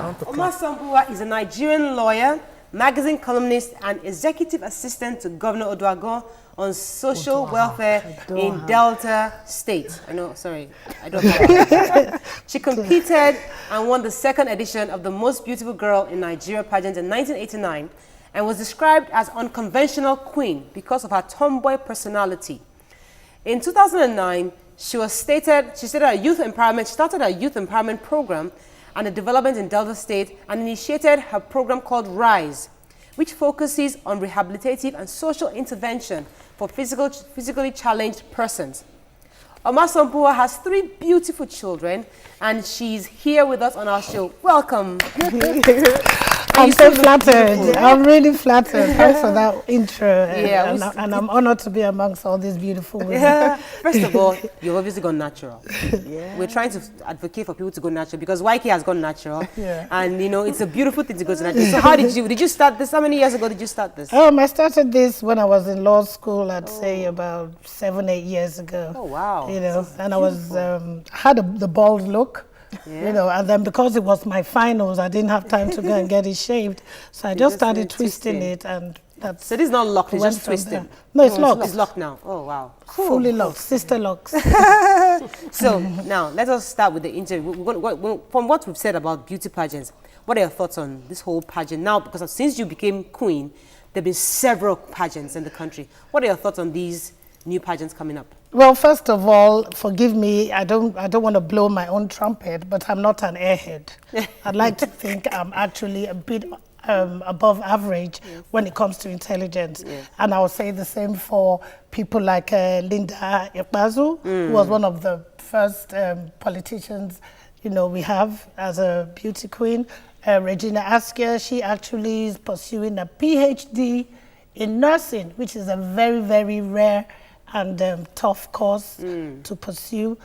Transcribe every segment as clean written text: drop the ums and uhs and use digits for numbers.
Omasan Buwa is a Nigerian lawyer, magazine columnist, and executive assistant to Governor Oduagon on social welfare in Delta State. I know, sorry, I don't know. She competed and won the second edition of the Most Beautiful Girl in Nigeria pageant in 1989 and was described as unconventional queen because of her tomboy personality. In 2009, she started a youth empowerment program and a development in Delta State and initiated her program called RISE, which focuses on rehabilitative and social intervention for physically challenged persons. Omasan Buwa has 3 beautiful children, and she's here with us on our show. Welcome. I'm so flattered. I'm really flattered. Thanks for that intro. Yeah, and I'm honored to be amongst all these beautiful women. Yeah. First of all, you've obviously gone natural. Yeah. We're trying to advocate for people to go natural because YK has gone natural. Yeah. And you know, it's a beautiful thing to go to natural. So how did you start this? How many years ago did you start this? I started this when I was in law school, I'd say about 7-8 years ago. Oh, wow. You know, and I was, had the bald look. Yeah. You know, and then because it was my finals, I didn't have time to go and get it shaved. So I just started twisting it, and that's... So this is not locked, it's just twisting? No, it's locked. It's locked now. Oh, wow. Cool. Fully locked, sister locks. So now, let us start with the interview. From what we've said about beauty pageants, what are your thoughts on this whole pageant now? Because since you became queen, there have been several pageants in the country. What are your thoughts on these new pageants coming up? Well, first of all, forgive me, I don't want to blow my own trumpet, but I'm not an airhead. I'd like to think I'm actually a bit above average when it comes to intelligence. And I would say the same for people like Linda Ikpeazu, who was one of the first politicians, you know, we have as a beauty queen. Regina Askia, she actually is pursuing a PhD in nursing, which is a very, very rare and tough course to pursue.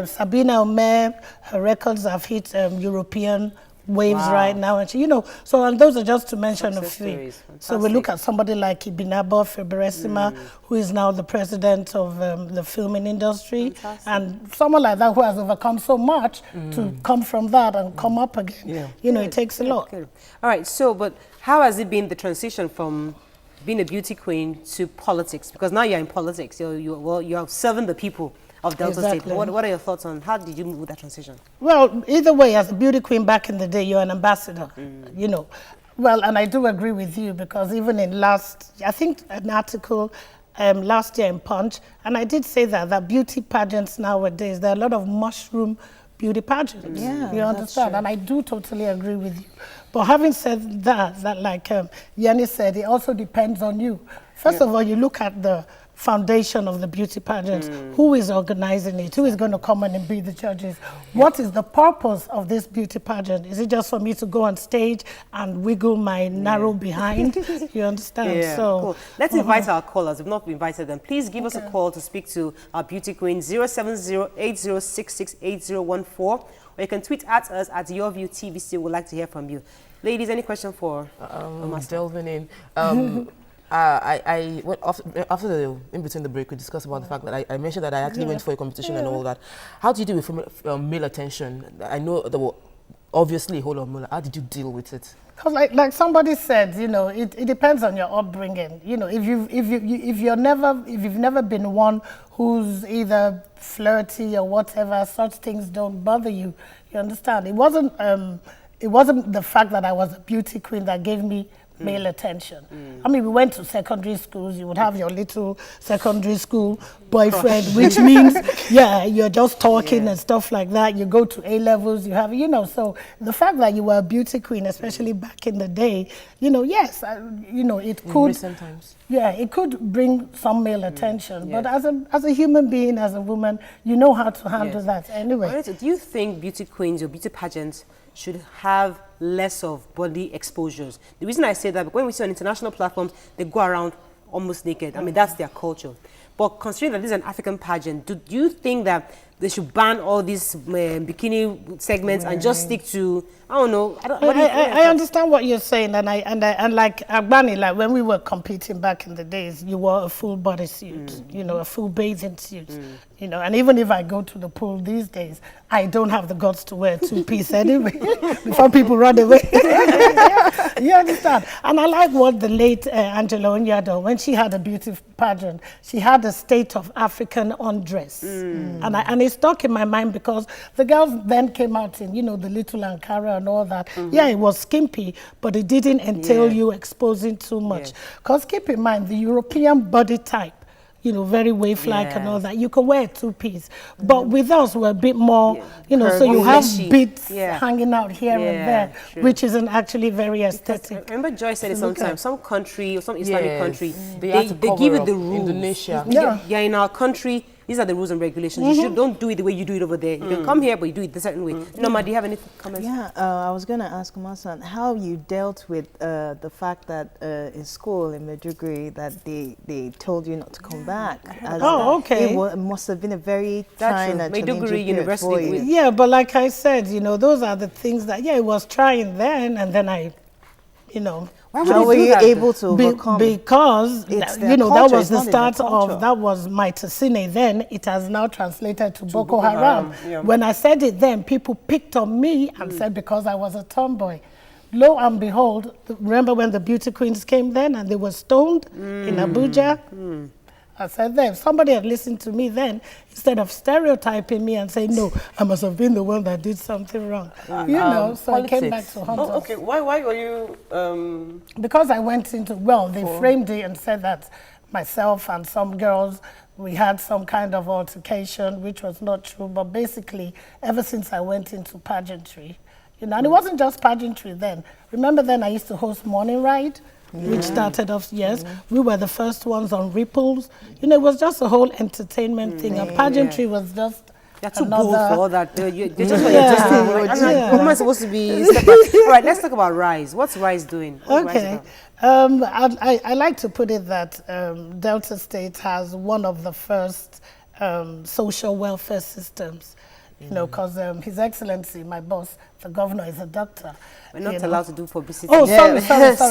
Sabina Omer, her records have hit European waves right now. And she, you know, so and those are just to mention a few. So we look at somebody like Ibinabo Feberesima, who is now the president of the filming industry. And someone like that who has overcome so much to come from that and come up again. Yeah. You know, it takes a lot. All right, so, but how has it been the transition from being a beauty queen to politics? Because now you're in politics, you're serving the people of Delta State. What are your thoughts on how did you move with that transition? Well, either way, as a beauty queen back in the day, you're an ambassador, you know. Well, and I do agree with you because even in I think an article last year in Punch, and I did say that beauty pageants nowadays, there are a lot of mushroom beauty pageants. Yeah, you understand? And I do totally agree with you. But having said that like Yanni said, it also depends on you. First of all, you look at the foundation of the beauty pageants. Who is organizing it? Who is going to come in and be the judges? What is the purpose of this beauty pageant? Is it just for me to go on stage and wiggle my narrow behind? You understand? Yeah. So cool. Let's invite our callers. We've not invited them. Please give us a call to speak to our beauty queen, 070-8066-8014. Or you can tweet at us at YourViewTVC. We'd like to hear from you. Ladies, any question for delving in? After in between the break, we discussed about the fact that I mentioned that I actually went for a competition and all that. How do you deal with male attention? I know there were obviously a whole lot of male. How did you deal with it? Because like somebody said, you know, it depends on your upbringing. You know, if you've never been one who's either flirty or whatever, such things don't bother you. You understand? It wasn't the fact that I was a beauty queen that gave me male attention. I mean, we went to secondary schools, you would have your little secondary school boyfriend, which means, you're just talking and stuff like that. You go to A-levels, you have, you know, so the fact that you were a beauty queen, especially back in the day, you know, yes, you know, it could... recent times. Yeah, it could bring some male attention, but as a human being, as a woman, you know how to handle that anyway. Do you think beauty queens or beauty pageants should have less of body exposures? The reason I say that, when we see on international platforms, they go around almost naked. I mean, that's their culture. But considering that this is an African pageant, do you think that they should ban all these bikini segments and just stick to, I don't know. I understand what you're saying, and like Agbani, like when we were competing back in the days, you wore a full body suit, you know, a full bathing suit, you know, and even if I go to the pool these days, I don't have the guts to wear a two-piece anyway before people run away. You understand? And I like what the late Angela Onyado, when she had a beauty pageant, she had a state of African undress, and it stuck in my mind because the girls then came out in, you know, the little Ankara and all that. Yeah, it was skimpy, but it didn't entail you exposing too much. Because keep in mind, the European body type, you know, very wave-like and all that, you can wear a two-piece. But with us, we're a bit more, you know, so you have bits hanging out here and there, which isn't actually very aesthetic. I remember Joy said it sometimes, some country, or some Islamic country, they give it the rules. Indonesia. Yeah, in our country, these are the rules and regulations. You don't do it the way you do it over there. You can come here, but you do it a certain way. Norma, do you have any comments? Yeah, I was going to ask Omasan how you dealt with the fact that in school in Maiduguri that they told you not to come back. Okay. It must have been a very trying and Maiduguri University. Yeah, but like I said, you know, those are the things that, it was trying then, and then I, you know. How were you able to overcome? Because, you know, that was the start of, that was my Tasine then. It has now translated to Boko Haram. When I said it then, people picked on me and said because I was a tomboy. Lo and behold, remember when the beauty queens came then and they were stoned in Abuja? I said, if somebody had listened to me then, instead of stereotyping me and saying, no, I must have been the one that did something wrong. You know, so politics. I came back to hunt us. Okay, why were you... Because I went into, they framed it and said that myself and some girls, we had some kind of altercation, which was not true. But basically, ever since I went into pageantry, you know, and it wasn't just pageantry then. Remember then I used to host Morning Ride? Which started off, we were the first ones on Ripples. You know, it was just a whole entertainment thing. And pageantry was just They're too bold for all that. They're just what am I supposed to be? All right, let's talk about Rise. What's Rise doing? Okay. I like to put it that Delta State has one of the first social welfare systems. You know, because His Excellency, my boss, the governor, is a doctor. We're not allowed to do publicity. Oh, sorry.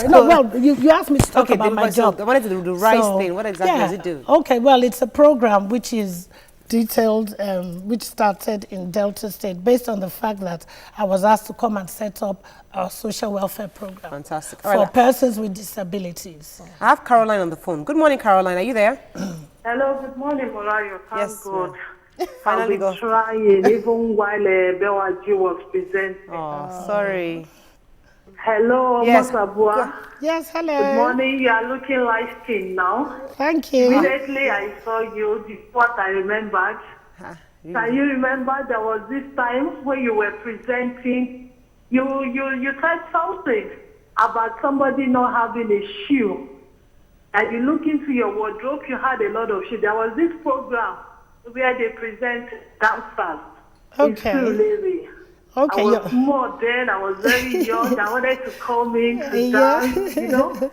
No, well, you asked me to talk about my job. I wanted to do the Rise thing. What exactly does it do? Okay, well, it's a program which is detailed, which started in Delta State, based on the fact that I was asked to come and set up a social welfare program. Fantastic. For persons with disabilities. I have Caroline on the phone. Good morning, Caroline. Are you there? Hello, good morning, Morayo. Thank God. Finally got trying, even while Bewaji was presenting. Oh, sorry. Hello, Omasan Buwa. Yes, hello. Good morning. You are looking light-skinned now. Thank you. Immediately I saw you, this is what I remembered. Really? Can you remember there was this time when you were presenting, you said something about somebody not having a shoe. And you look into your wardrobe, you had a lot of shoes. There was this program where they present dancers in Surulere. Okay. I was small then, I was very young, I wanted to come in to dance, you know.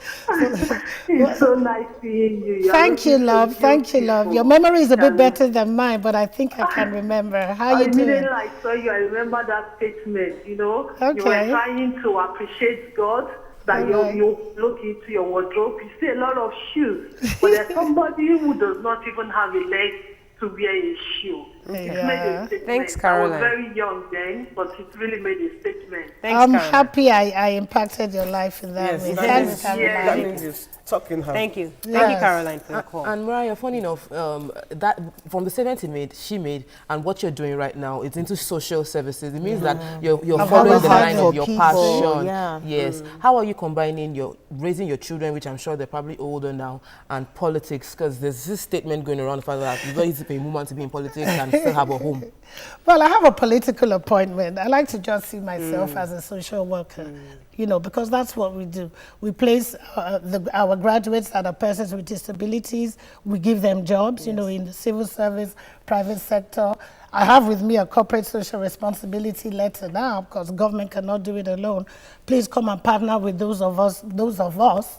It's so nice seeing you. Thank you, love. Thank you, love. Your memory is a bit better than mine, but I think I can remember. How you doing? Immediately I saw you, I remember that statement, you know. Okay. You were trying to appreciate God, that you look into your wardrobe, you see a lot of shoes, but there's somebody who does not even have a leg to wear a shoe. Yeah. Thanks, Caroline. I was very young then, but it really made a statement. Thanks, I'm Caroline. happy I impacted your life in that way. Thanks, Caroline. That means it's talking her. Thank you. Thank you, Caroline, for the call. And Mariah, funny enough, that from the statement she made, and what you're doing right now, it's into social services. It means that you're following the line of your passion. Yes. How are you combining raising your children, which I'm sure they're probably older now, and politics? Because there's this statement going around the fact that it's very easy for a woman to be in politics and still have a home. Well, I have a political appointment. I like to just see myself as a social worker, you know, because that's what we do. We place our graduates that are persons with disabilities. We give them jobs, you know, in the civil service, private sector. I have with me a corporate social responsibility letter now, because government cannot do it alone. Please come and partner with those of us,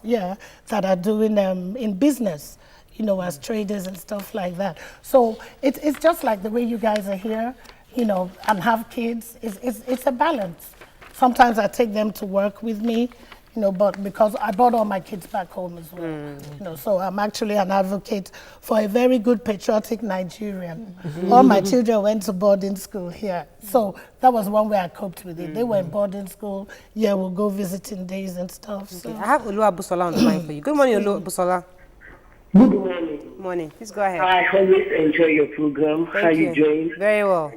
that are doing in business. you know, as traders and stuff like that. So it's just like the way you guys are here, you know, and have kids. It's a balance. Sometimes I take them to work with me, you know, but because I brought all my kids back home as well, you know, so I'm actually an advocate for a very good patriotic Nigerian. All my children went to boarding school here, so that was one way I coped with it. They were in boarding school, yeah, we'll go visiting days and stuff. So. I have Oluwabusola on the line for you. Good morning, Oluwabusola. Good morning. Morning. Please go ahead. I always enjoy your program. Thank How you doing? Very well.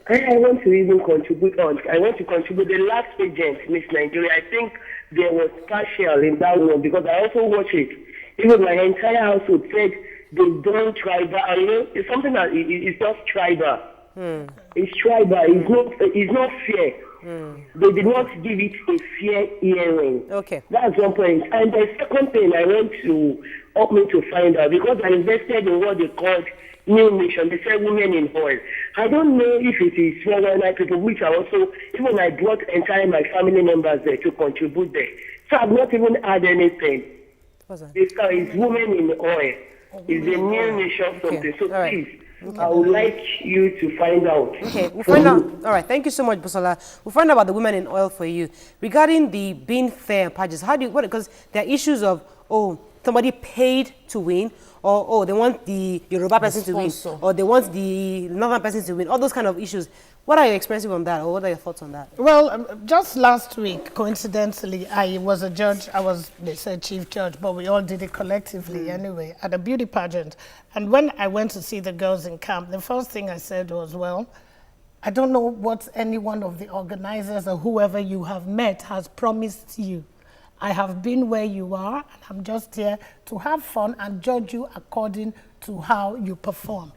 I want to even contribute on. I want to contribute the last pageant, Miss Nigeria. I think there was partial in that one because I also watch it. Even my entire household said they don't tribal. And you know, it's something that it's just tribal. It's tribal. It's not fair. They did not give it a fair hearing. Okay. That's one point. And the second thing I want to help me to find out, because I invested in what they called New Nation, they said women in oil. I don't know if it is 419 people, which are also, even I brought entire my family members there to contribute there. So I've not even had anything. It's women in oil. It's the New Nation something. So please, I would like you to find out. Okay, we'll find out. All right, thank you so much, Busola. We'll find out about the women in oil for you. Regarding the being fair and pageants, how do you, because there are issues of, somebody paid to win, or they want the Yoruba person to win, or they want the Northern person to win, all those kind of issues. What are your experiences on that, or what are your thoughts on that? Well, just last week, coincidentally, I was a judge. They said chief judge, but we all did it collectively anyway, at a beauty pageant. And when I went to see the girls in camp, the first thing I said was, well, I don't know what any one of the organizers or whoever you have met has promised you. I have been where you are, and I'm just here to have fun and judge you according to how you perform,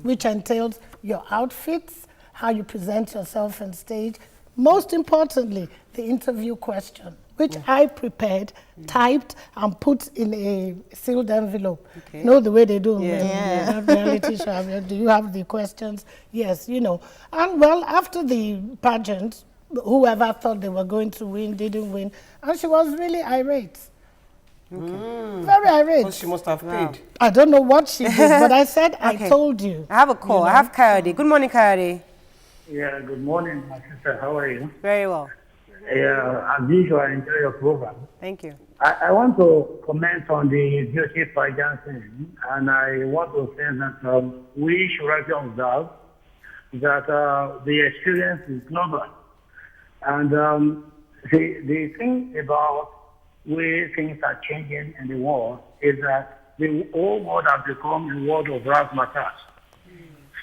which entails your outfits, how you present yourself on stage, most importantly, the interview question, which I prepared, typed, and put in a sealed envelope. You know the way they do reality show. Do you have the questions? Yes, you know. And well, after the pageant, whoever thought they were going to win didn't win, and she was really irate. Very irate. Well, she must have paid. I don't know what she did, but I said, I told you. I have a call. I have Kayode. Good morning, Kayode. Yeah, good morning, my sister. How are you? Very well. Yeah, as usual, I enjoy your program. Thank you. I want to comment on the beauty pageant thing, and I want to say that we should really observe that the experience is global. And the thing about where things are changing in the world is that the whole world has become a world of razzmatazz,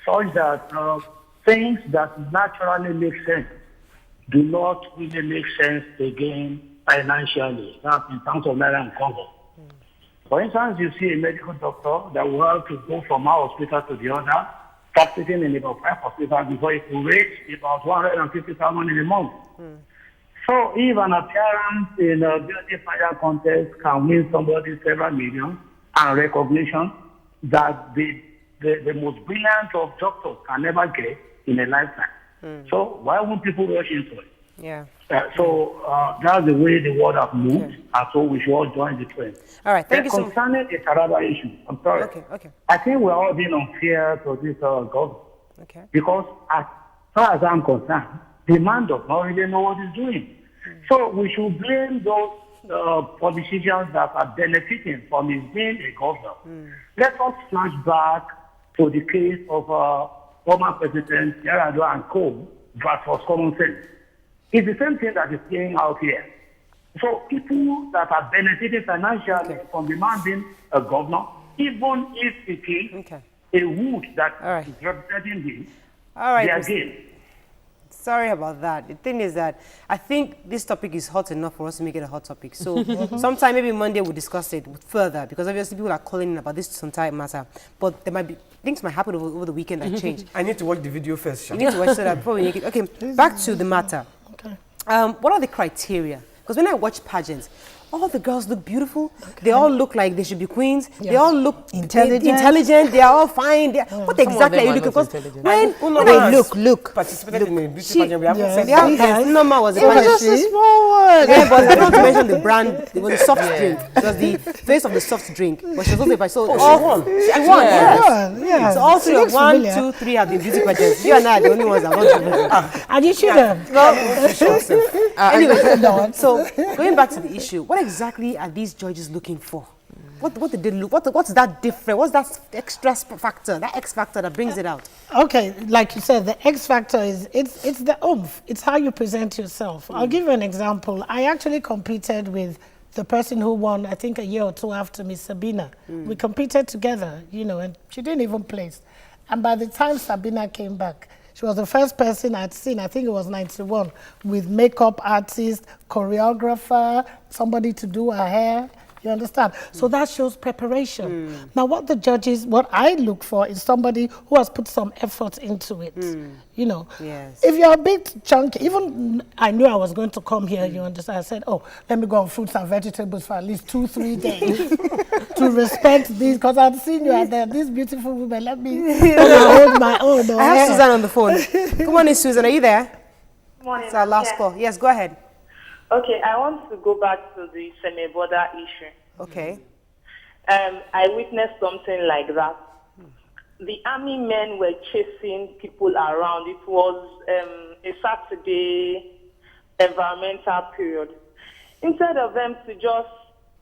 such that things that naturally make sense do not really make sense again financially, that's in terms of naira and congo. For instance, you see a medical doctor that will have to go from our hospital to the other, practicing in about 5 hospitals before he could raise about 150,000 in a month. So if an appearance in a beauty pageant contest can win somebody several million and recognition that the most brilliant of doctors can never get in a lifetime. So why won't people rush into it? Yeah. So that's the way the world has moved, and so we should all join the trend. All right, thank you so much. Concerning the Taraba issue, I'm sorry. Okay. I think we're all being unfair to this government. Okay. Because as far as I'm concerned, the man does not really know what he's doing. So we should blame those politicians that are benefiting from his being a governor. Let us flash back to the case of former President Yar'Adua and co. versus common sense. It's the same thing that is playing out here. So people that are benefiting financially from the man being a governor, even if it is a wood that is representing him, they are gained. Sorry about that. The thing is that I think this topic is hot enough for us to make it a hot topic. So sometime maybe Monday we'll discuss it further, because obviously people are calling in about this entire matter. But there might be things might happen over the weekend that change. I need to watch the video first. You need to watch that before we make it. Okay, back to the matter. What are the criteria? Because when I watch pageants, all the girls look beautiful. They all look like they should be queens. Yeah. They all look Intelligent. They are all fine. What exactly are you looking for? When Look. Participated in a beauty pageant. We haven't said yes, Noma was a It was pageant. just a small one. Yeah, but I don't want to mention the brand. It was a soft drink. It was the face of the soft drink. But she was also so she won. She won. Yes. Yeah. So all She three of looks 1, familiar. 2, 3 have been beauty pageants. You and I are the only ones that want to. And you should have. Anyway, so going back to the issue, what exactly are these judges looking for? What did they look? What's that different? What's that extra factor? That X factor that brings it out? Okay, like you said, the X factor is it's the oomph. It's how you present yourself. I'll give you an example. I actually competed with the person who won, I think, a year or two after me, Sabina. We competed together, and she didn't even place. And by the time Sabina came back, she was the first person I'd seen, I think it was 91, with makeup artist, choreographer, somebody to do her hair. You understand? So that shows preparation. Now, what I look for is somebody who has put some effort into it. Yes. If you're a bit chunky, even I knew I was going to come here, you understand? I said, oh, let me go on fruits and vegetables for at least 2-3 days to respect these, because I've seen you out there, these beautiful women. Let me hold my own. I have Susan on the phone. Good morning, Susan. Are you there? Morning. It's our last call. Yes, go ahead. Okay, I want to go back to the semi-border issue. Okay. I witnessed something like that. The army men were chasing people around. It was a Saturday environmental period. Instead of them to just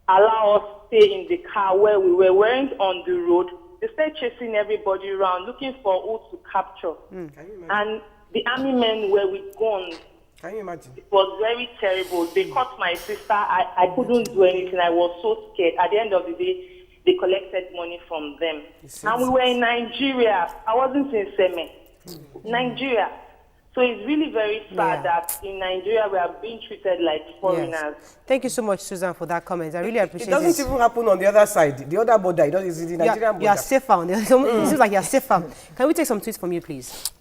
allow us stay in the car where we weren't on the road, they started chasing everybody around, looking for who to capture. And the army men were with guns. Can you imagine? It was very terrible. They caught my sister. I couldn't do anything. I was so scared. At the end of the day, they collected money from them. And we were in Nigeria. I wasn't in Seme. Nigeria. So it's really very sad that in Nigeria we are being treated like foreigners. Yes. Thank you so much, Susan, for that comment. I really appreciate it. It doesn't even happen on the other side, the other border. It doesn't. The Nigerian border. You are safer. It seems like you are safer. Can we take some tweets from you, please?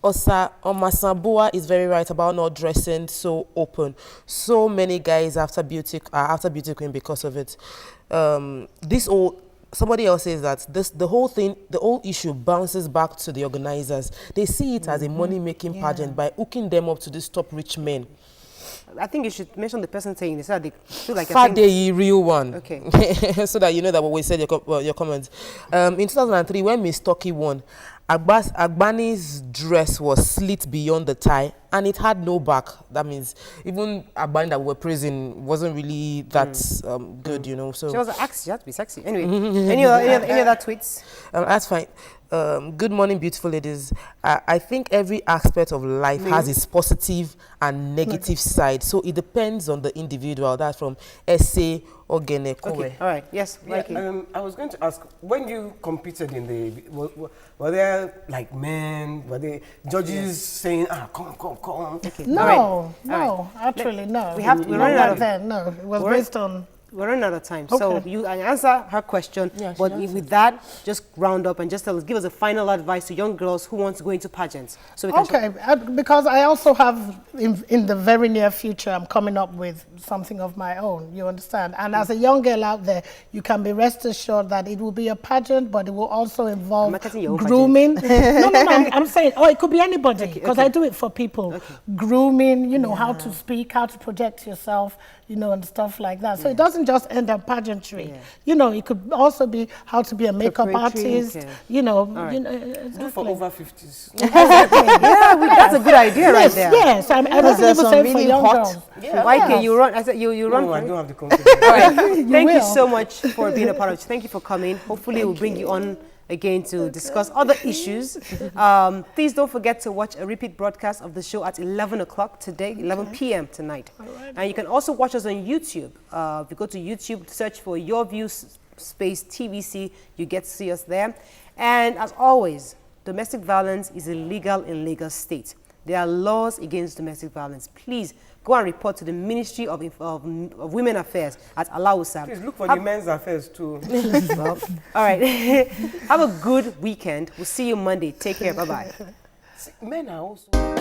Omasan Buwa is very right about not dressing so open. So many guys after beauty queen because of it. Somebody else says that the whole issue bounces back to the organizers. They see it as a money-making pageant by hooking them up to these top rich men. I think you should mention the person saying this so that they feel like a real one. Okay. So that you know that what we said your comments. In 2003, when Miss Turkey won, Agbani's dress was slit beyond the thigh and it had no back. That means even Agbani that we were praising wasn't really that good, So she was she had to be sexy. Anyway, any other tweets? That's fine. Good morning, beautiful ladies. I think every aspect of life has its positive and negative side, so it depends on the individual. That's from Essay Ogene. Okay, all right, yes. Yeah, I was going to ask, when you competed in were there like men, were there judges saying, come? Okay. No, right. Actually, no. We're running out of time. No, it was based on. We're running out of time, so you answer her question. But with that, just round up and just give us a final advice to young girls who want to go into pageants. So we can because I also have in the very near future, I'm coming up with something of my own. You understand? And as a young girl out there, you can be rest assured that it will be a pageant, but it will also involve grooming. No, I'm saying, it could be anybody because I do it for people. Grooming, how to speak, how to project yourself, and stuff like that. So it doesn't just end up pageantry. It could also be how to be a makeup artist. Do for over 50s. That's a good idea right there. Yes, I was able to say for young girls. YK, you run. I said you run. No, I don't have the confidence. All right. Thank you so much for being a part of it. Thank you for coming. Hopefully, we'll bring you on again to discuss other issues. Please don't forget to watch a repeat broadcast of the show at 11 o'clock today, 11 p.m. tonight. And you can also watch us on YouTube. If you go to YouTube, search for Your View Space TVC, you get to see us there. And as always, domestic violence is illegal in Lagos State. There are laws against domestic violence. Please go and report to the Ministry of Women Affairs at Alausa. Please look for the men's affairs too. Well, all right. Have a good weekend. We'll see you Monday. Take care. Bye-bye. Men are also...